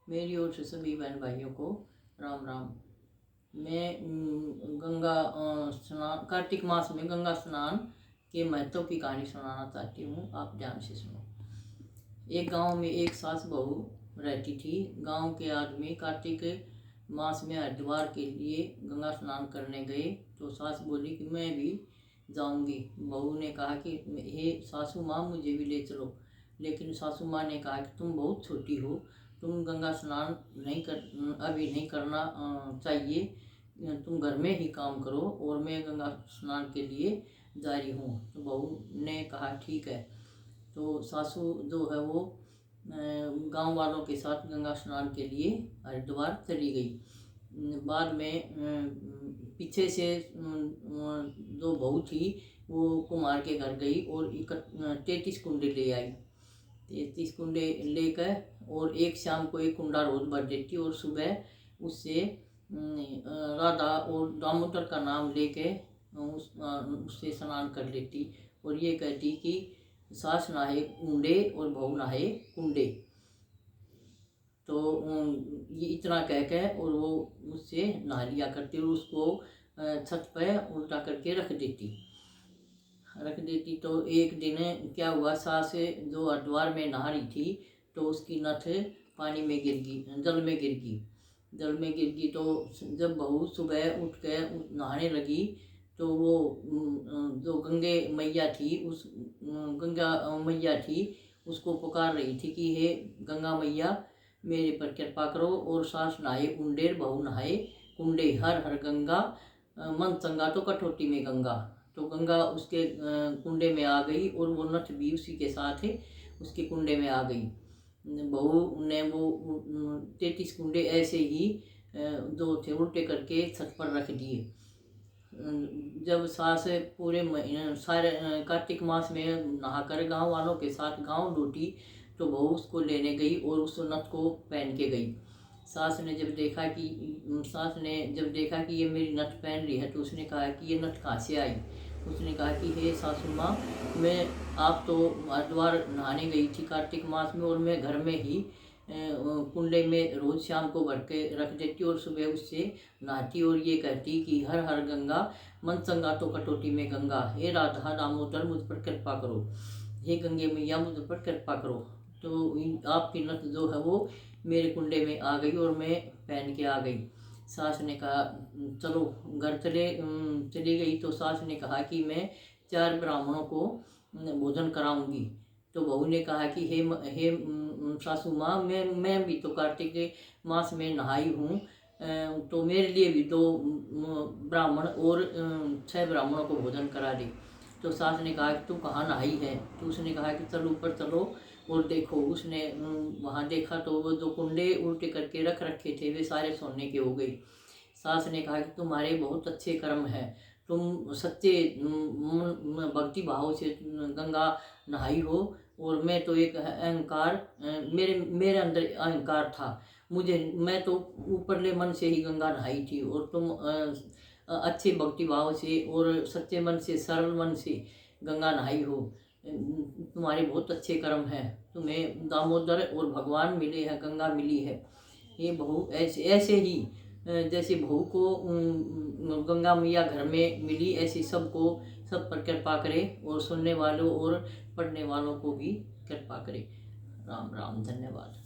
मेरी ओर से सभी बहन भाइयों को राम राम। मैं गंगा स्नान, कार्तिक मास में गंगा स्नान के महत्व की कहानी सुनाना चाहती हूँ। आप ध्यान से सुनो। एक गांव में एक सास बहू रहती थी। गांव के आदमी कार्तिक मास में हरिद्वार के लिए गंगा स्नान करने गए तो सास बोली कि मैं भी जाऊंगी। बहू ने कहा कि हे सासू माँ, मुझे भी ले चलो। लेकिन सासू माँ ने कहा कि तुम बहुत छोटी हो, तुम गंगा स्नान अभी नहीं करना चाहिए, तुम घर में ही काम करो और मैं गंगा स्नान के लिए जा रही हूँ। तो बहू ने कहा ठीक है। तो सासू जो है वो गांव वालों के साथ गंगा स्नान के लिए हरिद्वार चली गई। बाद में पीछे से जो बहू थी वो कुम्हार के घर गई और 33 कुंडे ले आई। 33 कुंडे लेकर और एक शाम को एक कुंडा रोज भर देती और सुबह उससे राधा और दामोदर का नाम लेके उससे स्नान कर लेती और ये कहती कि सास नहाए कुंडे और बहू नहाए कुंडे। तो ये इतना कह के और वो उससे नहा लिया करती और उसको छत पर उल्टा करके रख देती। तो एक दिन क्या हुआ, सास जो हरिद्वार में नहा रही थी तो उसकी नथ पानी में गिर गई, जल में गिर गई। तो जब बहू सुबह उठ कर नहाने लगी तो वो जो गंगा मैया थी उसको पुकार रही थी कि हे गंगा मैया, मेरे पर कृपा करो और सास नहाए कुंडे बहू नहाए कुंडे, हर हर गंगा मन चंगा तो कटौती में गंगा। तो गंगा उसके कुंडे में आ गई और वो नथ भी उसी के साथ उसके कुंडे में आ गई। बहू ने वो 33 कुंडे ऐसे ही जो थे उल्टे करके छत पर रख दिए। जब सास पूरे सारे कार्तिक मास में नहाकर गांव वालों के साथ गांव लौटी तो बहू उसको लेने गई और उस नथ को पहन के गई। सास ने जब देखा कि ये मेरी नथ पहन रही है तो उसने कहा कि ये नथ कहाँ से आई। उसने कहा कि हे सासू माँ, आप तो हरिद्वार नहाने गई थी कार्तिक मास में और मैं घर में ही कुंडे में रोज शाम को भर के रख देती और सुबह उससे नहाती और ये कहती कि हर हर गंगा मन चंगा तो कटौती में गंगा, हे राधा दामोदर मुझ पर कृपा करो, हे गंगे मैया मुझ पर कृपा करो। तो आपकी नथ जो है वो मेरे कुंडे में आ गई और मैं पहन के आ गई। सास ने कहा चलो घर चली गई। तो सास ने कहा कि मैं 4 ब्राह्मणों को भोजन कराऊंगी। तो बहू ने कहा कि हे सासू माँ, मैं भी तो कार्तिक के मास में नहाई हूँ, तो मेरे लिए भी 2 ब्राह्मण और 6 ब्राह्मणों को भोजन करा दे। तो सास ने कहा कि तू कहाँ नहाई है। तो उसने कहा कि चल ऊपर चलो और देखो। उसने वहाँ देखा तो वो 2 कुंडे उल्टे करके रख रखे थे वे सारे सोने के हो गए। सास ने कहा कि तुम्हारे बहुत अच्छे कर्म हैं, तुम सच्चे भक्ति भाव से गंगा नहाई हो और मैं तो एक अहंकार, मेरे अंदर अहंकार था, मैं तो ऊपरले मन से ही गंगा नहाई थी और तुम अच्छे भक्ति भाव से और सच्चे मन से सरल मन से गंगा नहाई हो। तुम्हारे बहुत अच्छे कर्म हैं, तुम्हें दामोदर और भगवान मिले हैं, गंगा मिली है। ये बहू ऐसे ही जैसे बहू को गंगा मैया घर में मिली ऐसे सब पर कृपा करे और सुनने वालों और पढ़ने वालों को भी कृपा करे। राम राम, धन्यवाद।